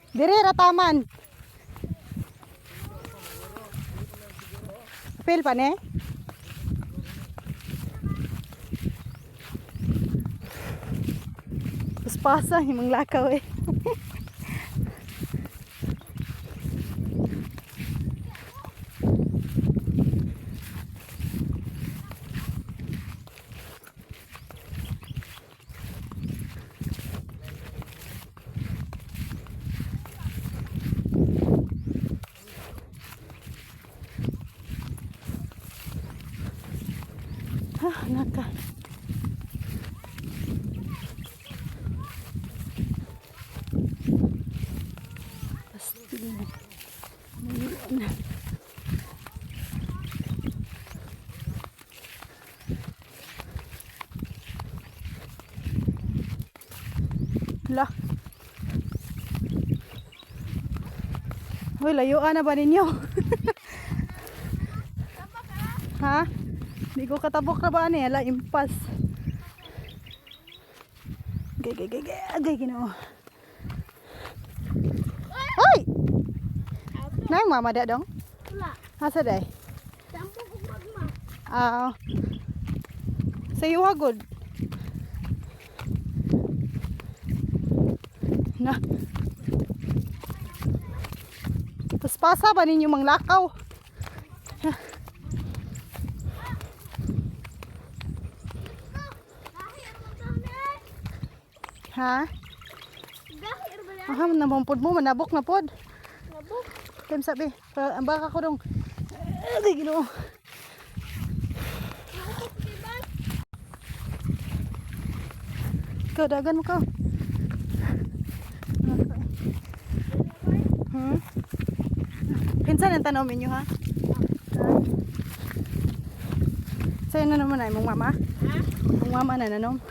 Dire ra taman. Apil pa ne? Paspasa himong lakaw eh. Naka. Pasti na. Lah. Hoy, layuan na ba ninyo? Ha? Di ko katabok na ba ni? Ala, impas. Gay, ginoo. Hoy! Nang mama da dong? Wala. Asa day? Sampo ko magma. Sayo hagod. Na. Paspasa ba ninyo mang lakaw? Ha? Gahir ba yan? Aha, namumpod mo, manabok na pod. Nabok. Tim sabi, ang baka ko dong. Ay, ginoo. Nakapot diba? Ikaw, dagan mo ka. Pinsan ang tanong ninyo ha? Sa'yo na naman ay mong mama? Ha? Mong mama na nanom?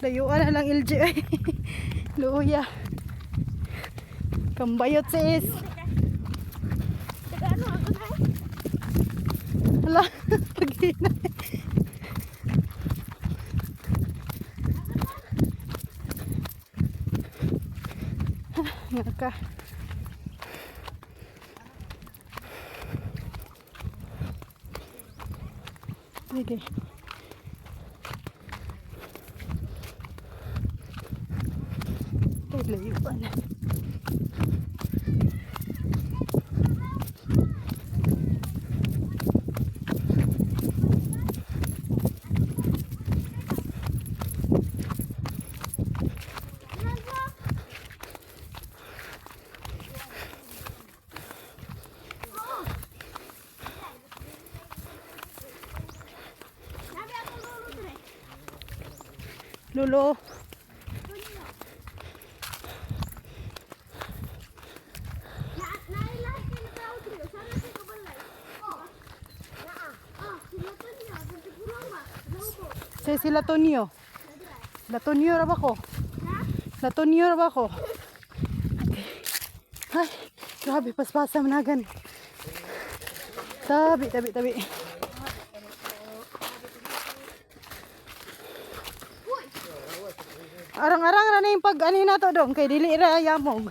Layuan na lang LG ay. Luya. Kambayot sis. Teka ano ako na? Hala, pag-ina. Ngaka. Sige. Layuan na. Sabi ako lolo dire. Lolo. Nailahi kayo na tao dire. Sana sa kabalay. Oh. Naa. Ah, sila to niya. Ganti purong ba? Lobo. Say si Latonio. Latonio ra ba ko? Ha? Latonio ra ba ko? Ay, grabe, paspasa managan. Tabi. Arang-arang na yung pag-ani na to dong. Kay dili ra yamog.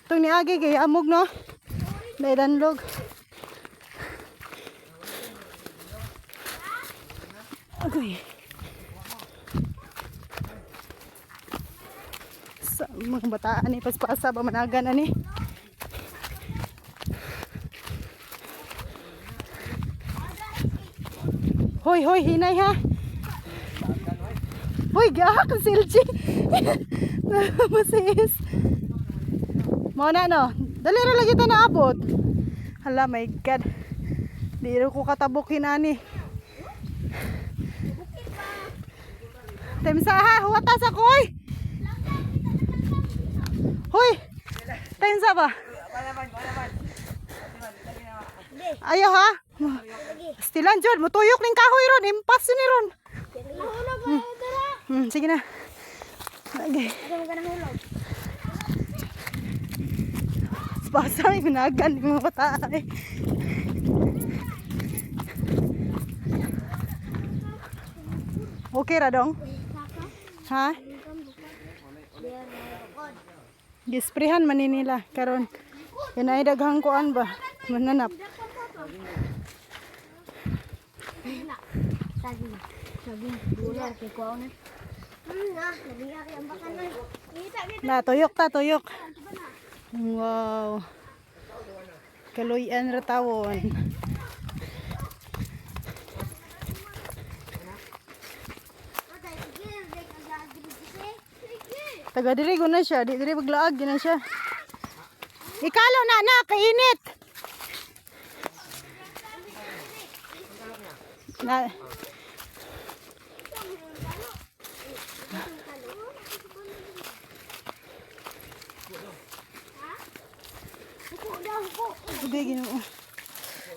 Itong niagi kay amog no. May danlog. Okay. Sa mga bataan ni paspasa ba managan ani? Hoy, hinay ha. Hoy, gahak ang silji. Masis. Mo na no. Dali ra lagi ta naabot. Hala, my God. Di ro ko katabukin ani. Temsa ha, huwata sa koy. Hoy. Temsa ba? Ayo ha. Stilan jud, mutuyok ning kahoy ron, impas ni ron. Nahulog ba dira? Sige na. Okay. Ano ka nahulog? Spasa, minagan yung mga bata. Okay ra dong? Saka. Ha? Biar bukod. Gisprehan man ni nila karon. Inay daghang kuan ba? Mananap. Saging dolar kay kuaw na. Nabiya kay ang bakanan. Kita. Na tuyok ta, tuyok. Wow. Kaluyan ra tawon. Taga diri ko na siya, di diri maglaag na siya. Ikalo na kainit. Na Hindi ginoo.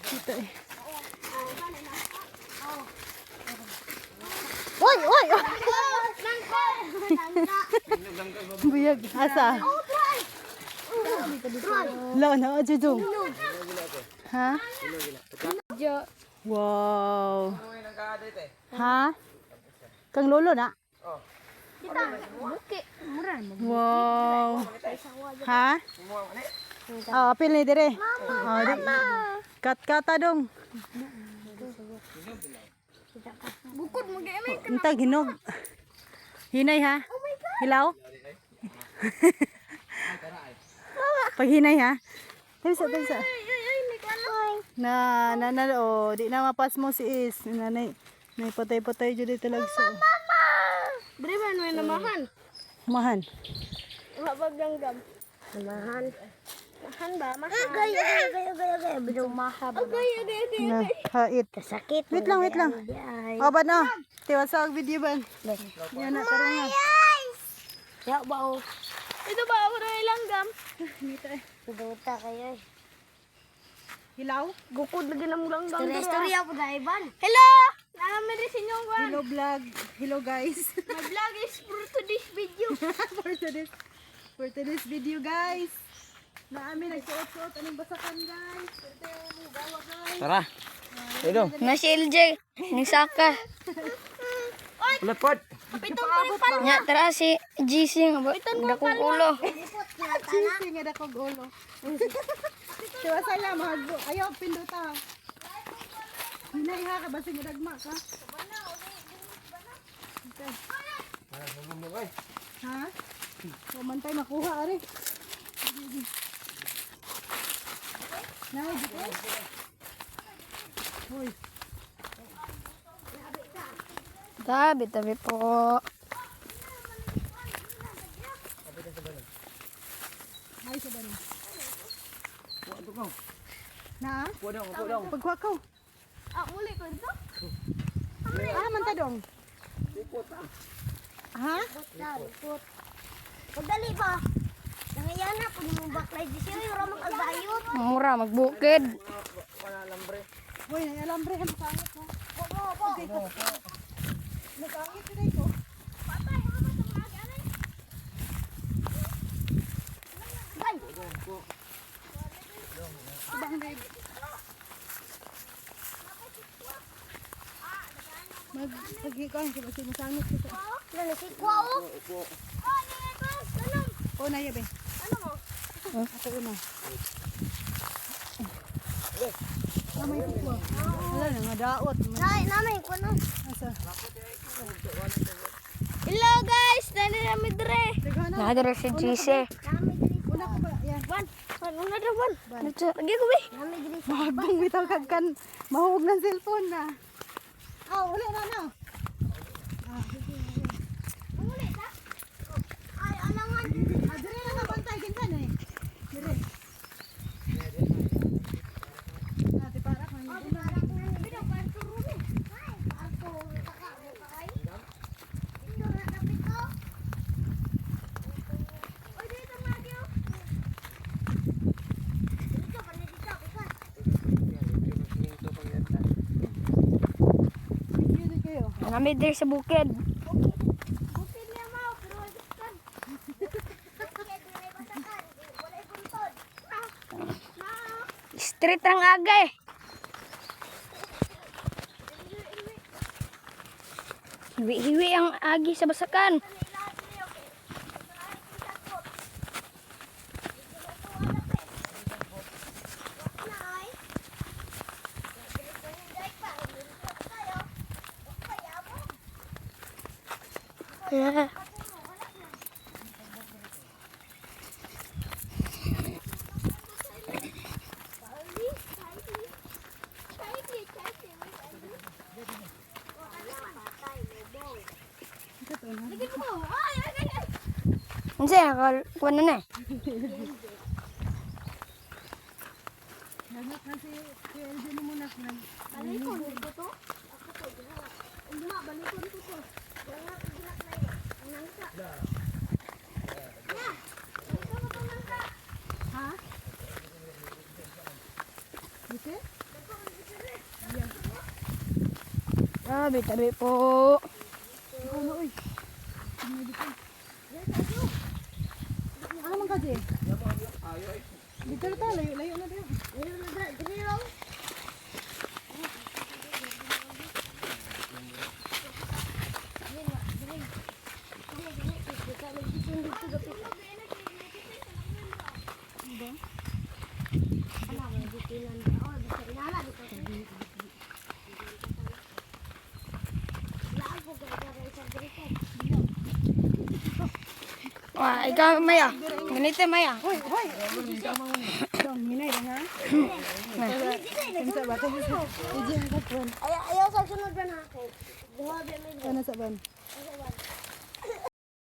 Kita eh. Oy, oy. Buyag asa. Lo na jujung. Ha? Wow. Ha? Kang lolo na? Kita buki murah mo. Wow. Ha? Ah, apil ni dire. Ah, di. Kat-kata dong. Bukod mo gamay. Entah hinog. Hinay ha? Hilaw? Paghinay ha? Tisa. Ay, may kanoy. Di na mapas mo si Is. Nanay, may patay-patay dyan dito lang sa. Beri man may namahan. Mahan. Wala pagganggam. Namahan. Mahan ba? Mahan. Agay. Bidong mahab. Agay. Na, hait. Kasakit. Wait lang. O, ba na? Tiwa sa video ba? Yan na, tara nga. Ya, bau. Ito ba? Wala ilanggam. Duta kayo. Hilaw? Gukod lagi ng langgam. Istorya po na, Ivan. Hello! Namin rin sa inyong kwan. Hello vlog. Hello guys. My vlog is for today's video. for today's video guys. Naami nagsuot-suot aning basakan guys. Ito yung gawa guys. Tara. Ito. Na si LJ. Ni Saka. Lepot. Pitong paripan. Nya, tara si GC. Dakong ulo. Cheesy nga dako ulo. Tiwa sala mahagbo. Ayaw pinduta. Hinay ha ka basig dagma ka. Ha? Kumantay makuha ari. Nay, dito. Hoy. Tabi po. Ay sa bani. Na? Pagkuha ko. Ah, muli ko dito? Ah, mantadong. Ha? Pagdali ba? Nangayan na, pag mo baklay di siya, yung ramang agayot. Mura magbukid. Hoy, may alambre ang pangit mo. Nagangit ko dito. Patay, mama, sa mga agay. Ay! Ibang day. Pag-ikuan ko kasi masangit ko. Nanasikwa o. Oh, nangyay ko. Ganun. Oh, na yabe. Ano mo? Ako una. May tikwa. Wala na nga daot. Namay ko na. Asa? Hello guys, nani namin dire. Daghana. Nadara si GC. Namay dire. Una ko ba? Yan. Una na ban. Lagi ko ba? Namay dire. Mahagbong bitaw kag kan mahug ng cellphone na. Ah, wala na. Muli ta? Ay, alangan. Ah, dire na nabantay kinsan eh. Dire. Ate para ko Oh, parang nani. Bida pa turu ni. Ay, ako taka mo kay. Ito na kapit ko. Oy, dito Mario. Dito pa dito, ikaw. Video kayo. Nami dir sa bukid. Bukid niya mo, pero wala kan. Bukid niya batakan. Wala buntod. Street ang agay. Hiwi-hiwi ang agi sa basakan. Yeah. Unsa nakakuha na na? Nagak na si LJ mo muna. Balikon dito to. Ako to diha. Undma balikon ko to. Wala gilak na yun. Ang nangka. Ya. Ikaw mo tong nangka. Ha? Dito? Grabe, tabi po. Ikaw na, uy. Ano man ka, Jay? Dito na tayo, layo na tayo. Ayun na dra, diri raw. Wah, ikaw Maya. Ganito Maya. Hoy, hoy! Dong, minay lang ha? Ano sa ba? LJ ang katwan. Ayaw sa sunod ba na ako? Duha ba may Ano sa ban? Ayaw.